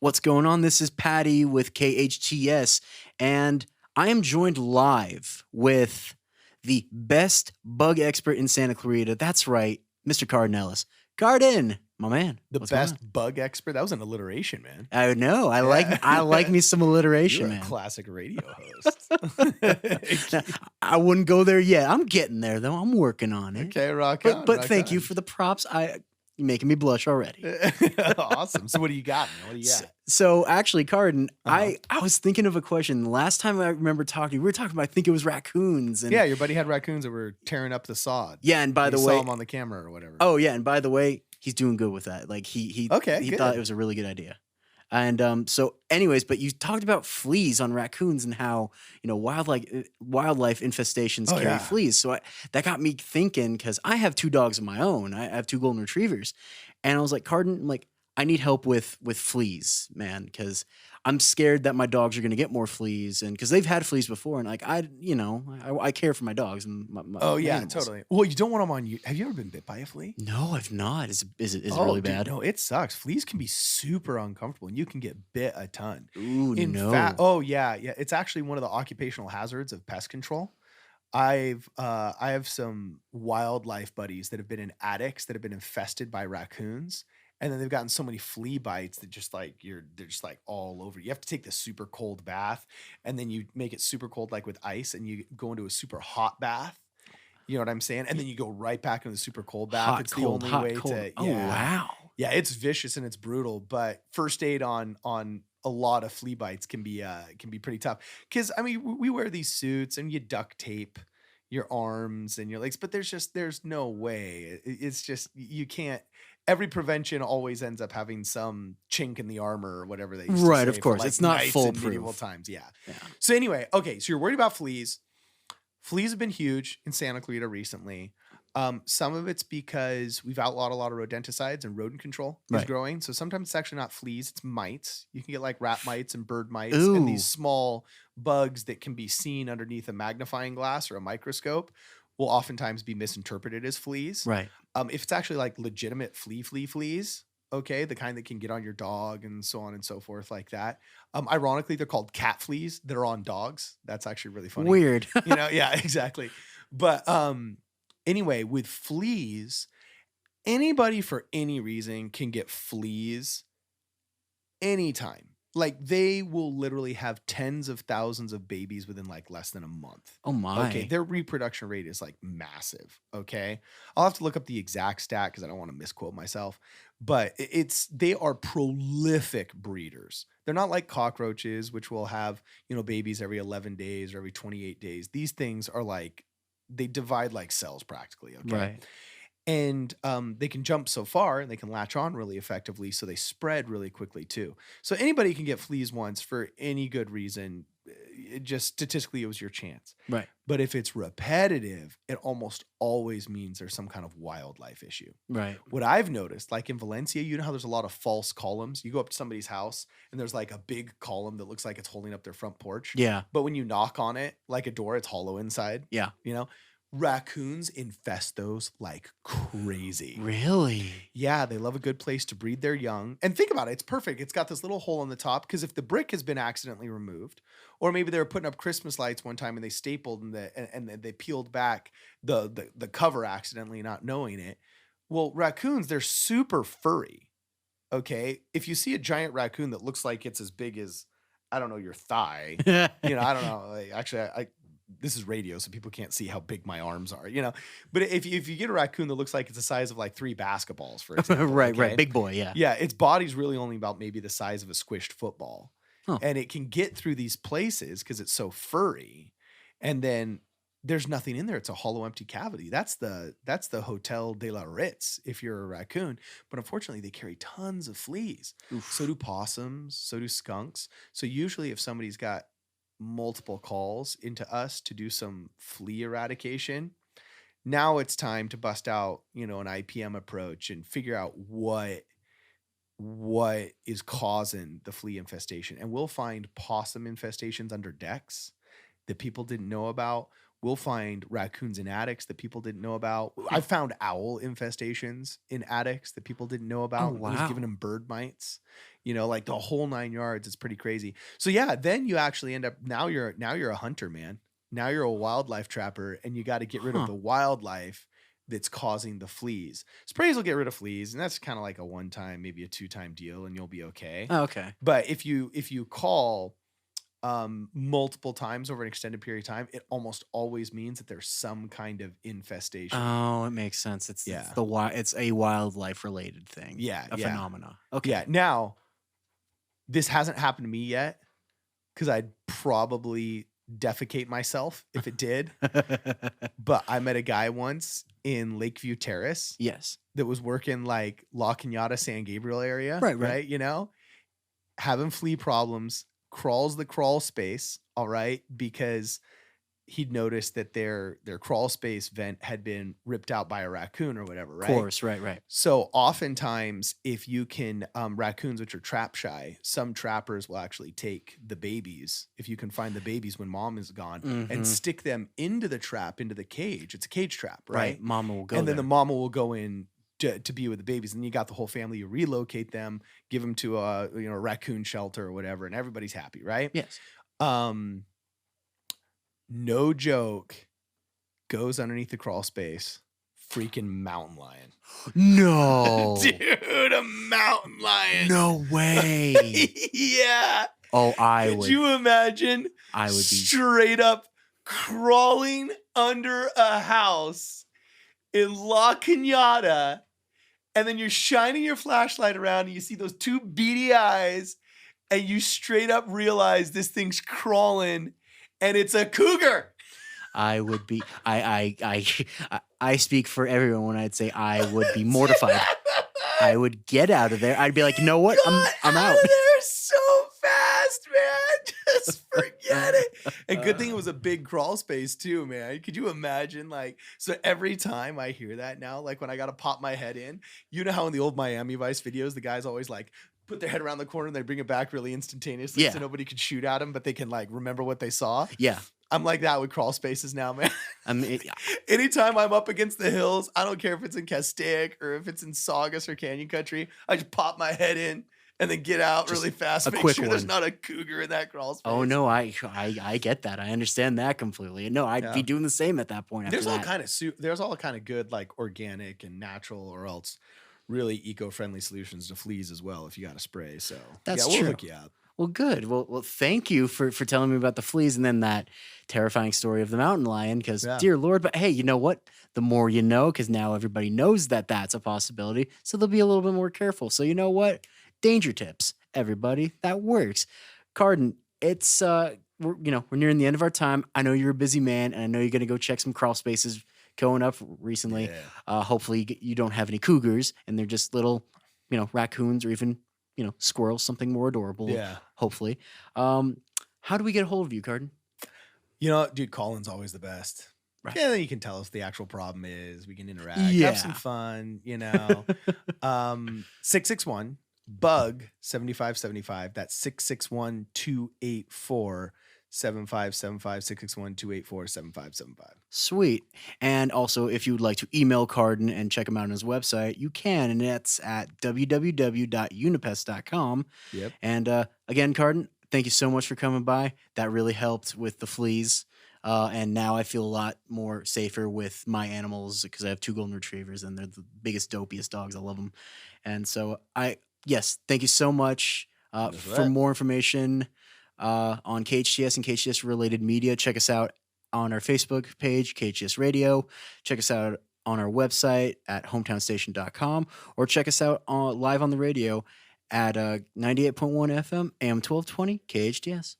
What's going on? This is Patty with KHTS, and I am joined live with the best bug expert in Santa Clarita. That's right, Mr. Cardon Ellis. Cardon, my man. The what's going on? best bug expert. That was an alliteration, man. I know. I Yeah. like me some alliteration, You're a man. classic radio host. I wouldn't go there yet. I'm getting there though. I'm working on it. Okay, rock But on. but rock thank you on. for the props. You're making me blush already. Awesome. So what do you got, man? What do you got? So actually, Cardon, Uh-huh. I was thinking of a question. Last time I remember talking, we were talking about, I think it was raccoons. And Yeah, your buddy had raccoons that were tearing up the sod. yeah, and by You the saw way, him on the camera or whatever. oh yeah, and by the way, he's doing good with that. Like he Okay, he good. thought it was a really good idea. And so anyways, but you talked about fleas on raccoons and how, wildlife infestations Oh, carry yeah. fleas. So that got me thinking, because I have 2 dogs of my own. I have 2 golden retrievers. And I was like, Cardon, like, I need help with fleas, man, because I'm scared that my dogs are going to get more fleas, and because they've had fleas before, and like I care for my dogs and my Oh yeah, animals. totally. Well, you don't want them on you. Have you ever been bit by a flea? No, I've not. Is it Oh, really dude, bad? no, it sucks. Fleas can be super uncomfortable, and you can get bit a ton. Ooh, In no. fact, oh yeah. It's actually one of the occupational hazards of pest control. I have some wildlife buddies that have been in attics that have been infested by raccoons, and then they've gotten so many flea bites that they're just like all over. You have to take the super cold bath, and then you make it super cold like with ice, and you go into a super hot bath. You know what I'm saying? And then you go right back into the super cold bath. Hot, It's cold, the only hot, way cold. to Oh wow. yeah, it's vicious and it's brutal, but first aid on a lot of flea bites can be pretty tough. Because I mean, we wear these suits and you duct tape your arms and your legs, but there's no way. It's just you can't. Every prevention always ends up having some chink in the armor or whatever they used to Right, say of for, course. like, It's not knights in foolproof. medieval times. Yeah. Yeah. So anyway, okay, so you're worried about fleas. Fleas have been huge in Santa Clarita recently. Some of it's because we've outlawed a lot of rodenticides and rodent control is Right. growing. So sometimes it's actually not fleas, it's mites. You can get like rat mites and bird mites Ooh. and these small bugs that can be seen underneath a magnifying glass or a microscope will oftentimes be misinterpreted as fleas. Right. If it's actually like legitimate fleas, okay, the kind that can get on your dog and so on and so forth like that. Ironically, they're called cat fleas that are on dogs. That's actually really funny. Weird. Yeah, exactly. But anyway, with fleas, anybody for any reason can get fleas anytime. Like they will literally have tens of thousands of babies within like less than a month. Oh my. Okay, their reproduction rate is like massive. Okay, I'll have to look up the exact stat because I don't want to misquote myself. But they are prolific breeders. They're not like cockroaches, which will have babies every 11 days or every 28 days. These things are like they divide like cells practically. Okay, Right. and they can jump so far and they can latch on really effectively, so they spread really quickly too. So anybody can get fleas once for any good reason. Just statistically, it was your chance. Right. But if it's repetitive, it almost always means there's some kind of wildlife issue. Right. What I've noticed, like in Valencia, you know how there's a lot of false columns? You go up to somebody's house and there's like a big column that looks like it's holding up their front porch. Yeah. But when you knock on it, like a door, it's hollow inside. Yeah. Raccoons infest those like crazy. Really? Yeah, they love a good place to breed their young. And think about it, it's perfect. It's got this little hole on the top because if the brick has been accidentally removed, or maybe they were putting up Christmas lights one time and they stapled and they peeled back the cover accidentally, not knowing it. Well, raccoons, they're super furry. Okay, if you see a giant raccoon that looks like it's as big as, I don't know, your thigh. I don't know. Like, actually, this is radio, so people can't see how big my arms are, But if you get a raccoon that looks like it's the size of like 3 basketballs, for example. Right. okay? Big boy. Yeah. Yeah, its body's really only about maybe the size of a squished football. Huh. And it can get through these places because it's so furry. And then there's nothing in there. It's a hollow, empty cavity. That's the Hotel de la Ritz if you're a raccoon. But unfortunately, they carry tons of fleas. Oof. So do possums. So do skunks. So usually if somebody's got multiple calls into us to do some flea eradication, now it's time to bust out, an IPM approach and figure out what is causing the flea infestation. And we'll find possum infestations under decks that people didn't know about. We'll find raccoons in attics that people didn't know about. I found owl infestations in attics that people didn't know Oh, about. It was giving wow. them bird mites, like the whole 9 yards. It's pretty crazy. So yeah, then you actually end up now you're a hunter, man. Now you're a wildlife trapper, and you got to get rid of Huh. the wildlife that's causing the fleas. Sprays will get rid of fleas, and that's kind of like a one-time, maybe a two-time deal, and you'll be okay. Oh, okay. But if you call multiple times over an extended period of time, it almost always means that there's some kind of infestation. Oh, it makes sense. Yeah. It's a wildlife related thing. Yeah, A yeah. phenomena. Okay. Yeah. Now, this hasn't happened to me yet because I'd probably defecate myself if it did. But I met a guy once in Lakeview Terrace Yes. that was working like La Cañada, San Gabriel area. Right. Right. Having flea problems, crawls the crawl space. All right. Because he'd noticed that their crawl space vent had been ripped out by a raccoon or whatever. Of Right. course. Right. So oftentimes, if you can, raccoons, which are trap shy, some trappers will actually take the babies, if you can find the babies when mom is gone, Mhm. and stick them into the trap, into the cage. It's a cage trap, right? Right. Mama will go And then there. the mama will go in to be with the babies, and you got the whole family. You relocate them, give them to a raccoon shelter or whatever, and everybody's happy, right? Yes. No joke. Goes underneath the crawl space. Freaking mountain lion. No. Dude, a mountain lion. No way. Yeah. Oh, Could you imagine I would be. straight up crawling under a house in La Cañada, and then you're shining your flashlight around and you see those two beady eyes, and you straight up realize this thing's crawling and it's a cougar. I would be. I speak for everyone when I'd say I would be mortified. I would get out of there. I'd be like, you know what? I'm out. Of there so fast, man. Just forget it. And good thing it was a big crawl space too, man. Could you imagine? So every time I hear that now, like when I got to pop my head in, you know how in the old Miami Vice videos, the guys always like put their head around the corner and they bring it back really instantaneously, Yeah. so nobody could shoot at them, but they can like remember what they saw. Yeah. I'm like that with crawl spaces now, man. I mean, Anytime I'm up against the hills, I don't care if it's in Castaic or if it's in Saugus or Canyon Country, I just pop my head in and then get out Just really fast. a Make quick sure there's one. not a cougar in that crawl space. oh no, I get that. I understand that completely. No, I'd Yeah. be doing the same at that point. After There's all that. there's all kind of good like organic and natural or else really eco-friendly solutions to fleas as well if you got a spray. So That's yeah, we'll true. hook you up. Well, good. Well, thank you for telling me about the fleas and then that terrifying story of the mountain lion. Because, Yeah. dear Lord, but hey, you know what? The more you know, because now everybody knows that that's a possibility, so they'll be a little bit more careful. So you know what? Danger tips, everybody. That works. Cardon, it's we're nearing the end of our time. I know you're a busy man, and I know you're gonna go check some crawl spaces going up recently. Yeah. Hopefully, you don't have any cougars, and they're just little, raccoons or even squirrels, something more adorable. Yeah. Hopefully. How do we get a hold of you, Cardon? Dude, Colin's always the best. Right. Yeah, then you can tell us the actual problem is. We can interact, Yeah. have some fun, 661 bug 7575. That's 661-284-7575. 661-284-7575. Sweet. And also, if you would like to email Cardon and check him out on his website, you can, and that's at www.unipest.com. Yep. And again, Cardon, thank you so much for coming by. That really helped with the fleas. And now I feel a lot more safer with my animals because I have 2 golden retrievers and they're the biggest, dopiest dogs. I love them. And so yes, thank you so much. For more information on KHTS and KHTS related media, check us out on our Facebook page, KHTS Radio. Check us out on our website at hometownstation.com or check us out live on the radio at 98.1 FM, AM 1220, KHTS.